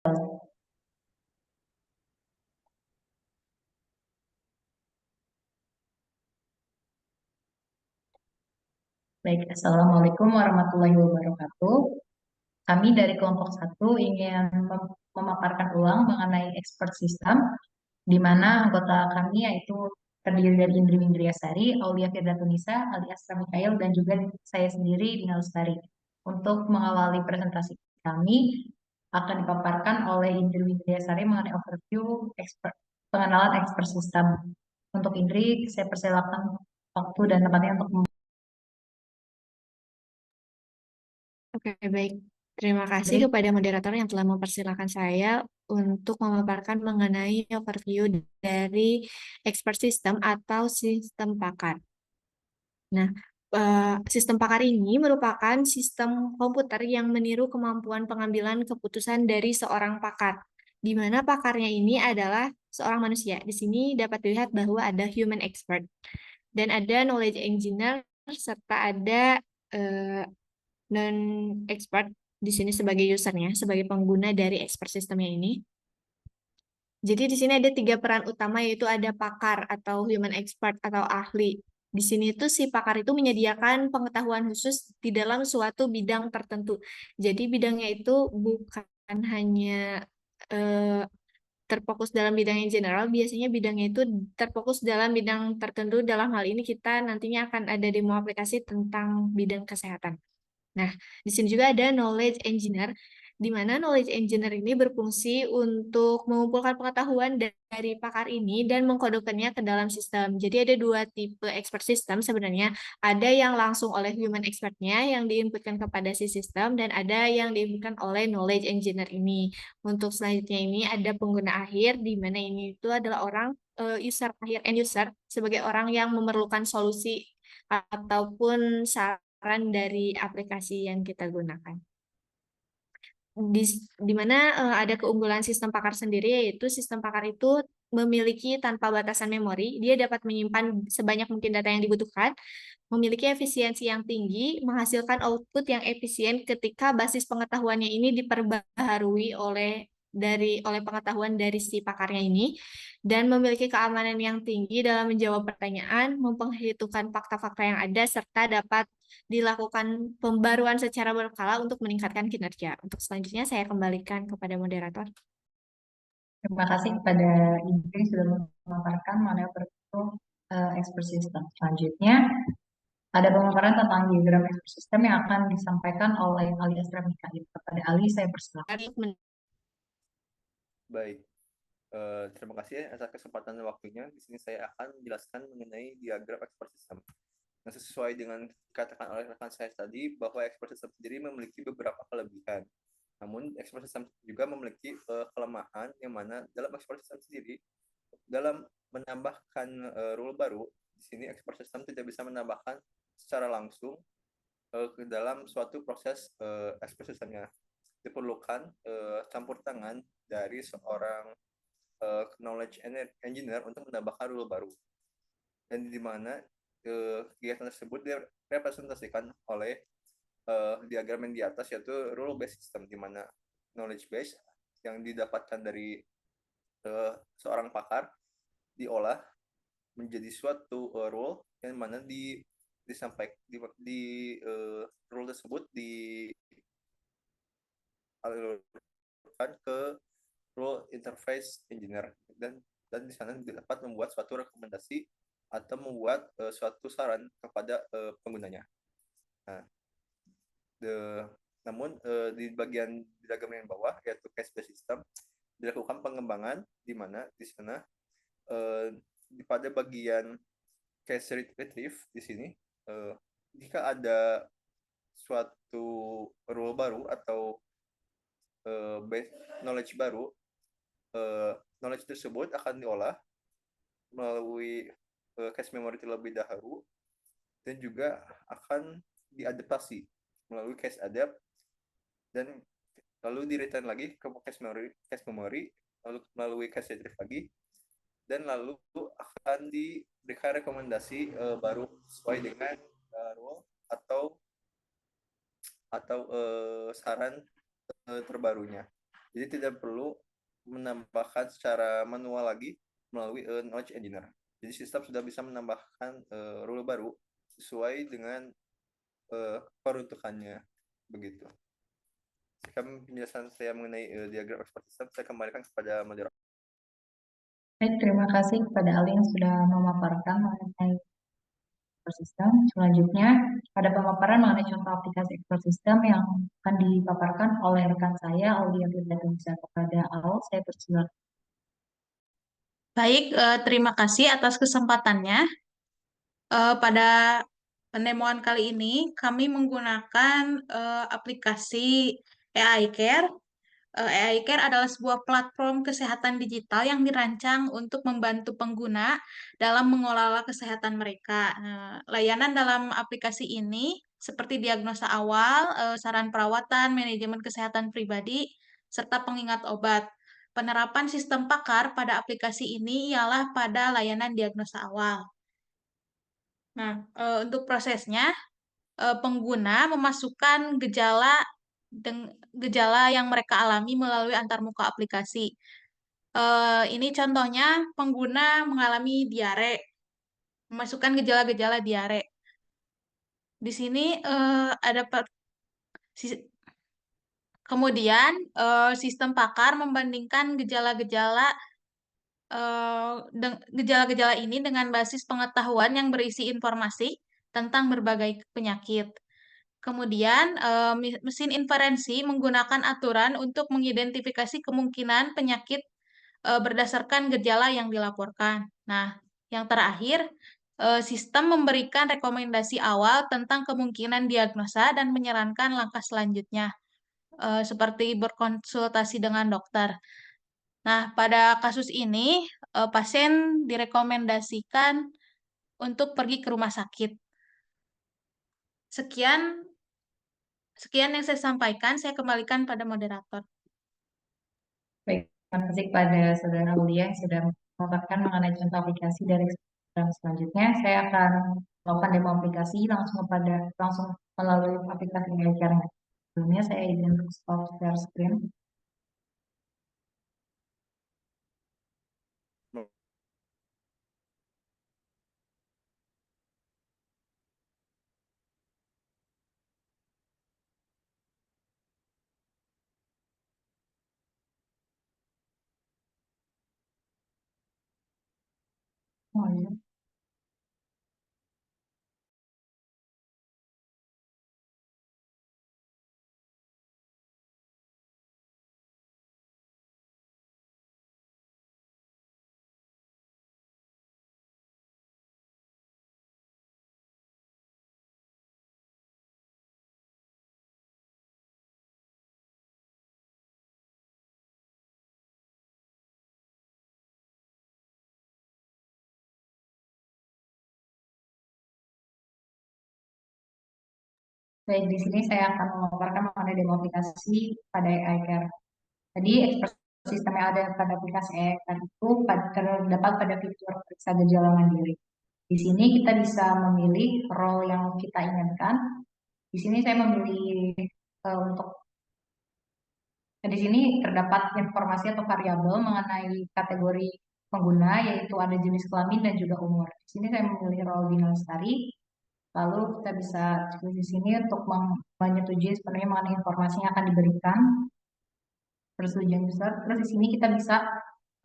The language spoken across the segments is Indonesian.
Baik, Assalamualaikum warahmatullahi wabarakatuh. Kami dari kelompok satu ingin memaparkan ulang mengenai expert system, di mana anggota kami yaitu terdiri dari Indri Mindriasari, Aulia Firdatunisa, Ali Astra Mikail, dan juga saya sendiri, Dina Lestari. Untuk mengawali presentasi kami, akan dipaparkan oleh Indri Mindriasari mengenai overview pengenalan expert system. Untuk Indri, saya persilakan waktu dan tempatnya untuk. Oke, baik. Terima kasih Indri. kepada moderator yang telah mempersilahkan saya untuk memaparkan mengenai overview dari expert system atau sistem pakar. Nah, sistem pakar ini merupakan sistem komputer yang meniru kemampuan pengambilan keputusan dari seorang pakar, di mana pakarnya ini adalah seorang manusia. Di sini dapat dilihat bahwa ada human expert dan ada knowledge engineer serta ada eh, non-expert di sini sebagai usernya, sebagai pengguna dari expert sistemnya ini. Jadi di sini ada tiga peran utama, yaitu ada pakar atau human expert atau ahli. Di sini tuh si pakar itu menyediakan pengetahuan khusus di dalam suatu bidang tertentu. Jadi bidangnya itu bukan hanya eh, terfokus dalam bidang yang general, biasanya bidangnya itu terfokus dalam bidang tertentu. Dalam hal ini kita nantinya akan ada demo aplikasi tentang bidang kesehatan. Nah, di sini juga ada knowledge engineer, di mana knowledge engineer ini berfungsi untuk mengumpulkan pengetahuan dari pakar ini dan mengkodekannya ke dalam sistem. Jadi ada dua tipe expert system sebenarnya. Ada yang langsung oleh human expertnya yang diinputkan kepada si sistem, dan ada yang diinputkan oleh knowledge engineer ini. Untuk selanjutnya ini ada pengguna akhir, di mana ini itu adalah orang user akhir, end user, sebagai orang yang memerlukan solusi ataupun saran dari aplikasi yang kita gunakan. Di, di mana ada keunggulan sistem pakar sendiri, yaitu sistem pakar itu memiliki tanpa batasan memori, dia dapat menyimpan sebanyak mungkin data yang dibutuhkan, memiliki efisiensi yang tinggi, menghasilkan output yang efisien ketika basis pengetahuannya ini diperbaharui oleh pengetahuan dari si pakarnya ini, dan memiliki keamanan yang tinggi dalam menjawab pertanyaan, memperhitungkan fakta-fakta yang ada, serta dapat dilakukan pembaruan secara berkala untuk meningkatkan kinerja. Untuk selanjutnya saya kembalikan kepada moderator. Terima kasih kepada Indri sudah memaparkan mengenai overview expert system. Selanjutnya, ada pemaparan tentang diagram expert system yang akan disampaikan oleh Ali Astra Mikail. Kepada Ali, saya persilakan. Baik, terima kasih atas kesempatan dan waktunya. Di sini saya akan menjelaskan mengenai diagram expert system. Nah, sesuai dengan dikatakan oleh rekan saya tadi, bahwa expert system sendiri memiliki beberapa kelebihan. Namun, expert system juga memiliki kelemahan, yang mana dalam expert system sendiri, dalam menambahkan rule baru, di sini expert system tidak bisa menambahkan secara langsung ke dalam suatu proses expert systemnya. Diperlukan campur tangan dari seorang knowledge engineer untuk menambahkan rule baru, dan di mana kegiatan tersebut direpresentasikan oleh diagram yang di atas, yaitu rule based system, di mana knowledge base yang didapatkan dari seorang pakar diolah menjadi suatu rule, yang mana disampaikan di rule tersebut dialurkan ke rule interface engineer, dan di sana dapat membuat suatu rekomendasi atau membuat suatu saran kepada penggunanya. Nah, namun di bagian diagram yang bawah, yaitu case based system, dilakukan pengembangan, di mana di sana pada bagian case retrieve di sini, jika ada suatu rule baru atau base knowledge baru, knowledge tersebut akan diolah melalui cache memory terlebih dahulu, dan juga akan diadaptasi melalui cache adapt, dan lalu di-return lagi ke cache memory, lalu melalui cache retrieve lagi, dan lalu akan diberikan rekomendasi baru sesuai dengan rule atau saran terbarunya. Jadi tidak perlu menambahkan secara manual lagi melalui knowledge engineer. Jadi sistem sudah bisa menambahkan rule baru sesuai dengan peruntukannya begitu. Sekian penjelasan saya mengenai diagram expert system. Saya kembalikan kepada moderator. Baik, terima kasih kepada Ali yang sudah memaparkan mengenai expert system. Selanjutnya, ada pemaparan mengenai contoh aplikasi expert system yang akan dipaparkan oleh rekan saya, Aulia Firdausya. Kepada Al, saya persilakan. Baik, terima kasih atas kesempatannya. Pada penemuan kali ini, kami menggunakan aplikasi AI Care. AI Care adalah sebuah platform kesehatan digital yang dirancang untuk membantu pengguna dalam mengelola kesehatan mereka. Layanan dalam aplikasi ini seperti diagnosa awal, saran perawatan, manajemen kesehatan pribadi, serta pengingat obat. Penerapan sistem pakar pada aplikasi ini ialah pada layanan diagnosa awal. Nah, untuk prosesnya, pengguna memasukkan gejala yang mereka alami melalui antarmuka aplikasi. Ini contohnya pengguna mengalami diare, memasukkan gejala-gejala diare. Di sini ada kemudian sistem pakar membandingkan gejala-gejala ini dengan basis pengetahuan yang berisi informasi tentang berbagai penyakit. Kemudian, mesin inferensi menggunakan aturan untuk mengidentifikasi kemungkinan penyakit berdasarkan gejala yang dilaporkan. Nah, yang terakhir, sistem memberikan rekomendasi awal tentang kemungkinan diagnosa dan menyarankan langkah selanjutnya, seperti berkonsultasi dengan dokter. Nah, pada kasus ini, pasien direkomendasikan untuk pergi ke rumah sakit. Sekian yang saya sampaikan, saya kembalikan pada moderator. Baik, terima kasih kepada Saudara Aulia yang sudah memaparkan mengenai contoh aplikasi dari sistem. Selanjutnya, saya akan melakukan demo aplikasi langsung melalui aplikasi AI. Sebelumnya saya izin untuk stop share screen. Oh, iya. Baik, di sini saya akan memaparkan mengenai demo aplikasi pada AI Care. Tadi expert sistem yang ada pada aplikasi AI Care itu terdapat pada fitur periksa gejala mandiri. Di sini kita bisa memilih role yang kita inginkan. Di sini saya memilih untuk di sini terdapat informasi atau variabel mengenai kategori pengguna, yaitu ada jenis kelamin dan juga umur. Di sini saya memilih role Dina Lestari. Lalu kita bisa cek di sini untuk menyetujui sebenarnya mengenai informasi yang akan diberikan, persetujuan user. Terus di sini kita bisa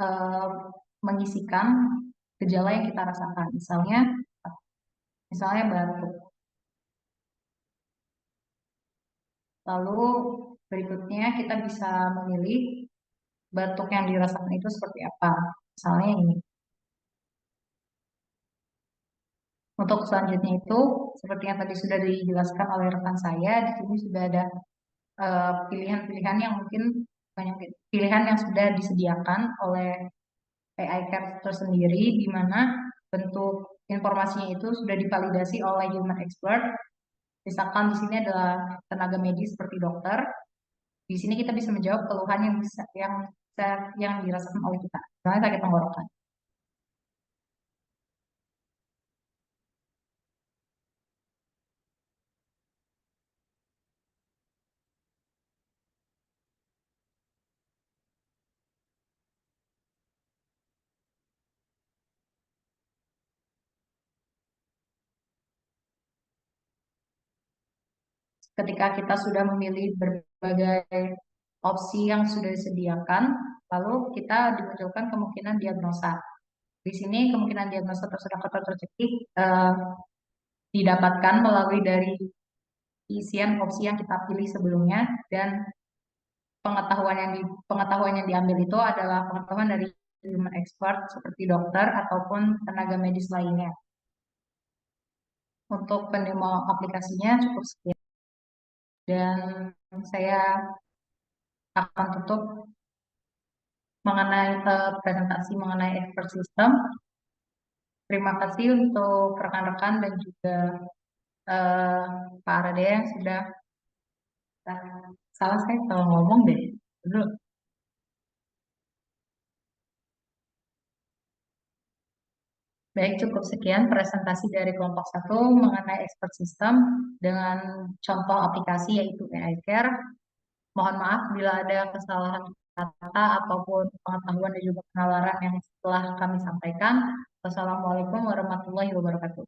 eh, mengisikan gejala yang kita rasakan. Misalnya batuk. Lalu berikutnya kita bisa memilih batuk yang dirasakan itu seperti apa. Misalnya ini. Untuk selanjutnya itu, seperti yang tadi sudah dijelaskan oleh rekan saya, di sini sudah ada pilihan-pilihan yang mungkin banyak pilihan yang sudah disediakan oleh AI Care tersendiri, di mana bentuk informasinya itu sudah divalidasi oleh human expert. Misalkan di sini adalah tenaga medis seperti dokter. Di sini kita bisa menjawab keluhan yang dirasakan oleh kita. Misalnya sakit tenggorokan. ketika kita sudah memilih berbagai opsi yang sudah disediakan, lalu kita dimunculkan kemungkinan diagnosa. Di sini kemungkinan diagnosa tersebut tercekik didapatkan melalui dari isian opsi yang kita pilih sebelumnya, dan pengetahuan yang diambil itu adalah pengetahuan dari human expert seperti dokter ataupun tenaga medis lainnya. Untuk pendemo aplikasinya cukup sekian, dan saya akan tutup mengenai presentasi mengenai expert system. Terima kasih untuk rekan-rekan dan juga Pak Arade yang sudah salah saya kalau ngomong deh dulu. Baik, cukup sekian presentasi dari kelompok 1 mengenai expert system dengan contoh aplikasi yaitu AI Care. Mohon maaf bila ada kesalahan kata ataupun pengetahuan dan juga penalaran yang telah kami sampaikan. Wassalamualaikum warahmatullahi wabarakatuh.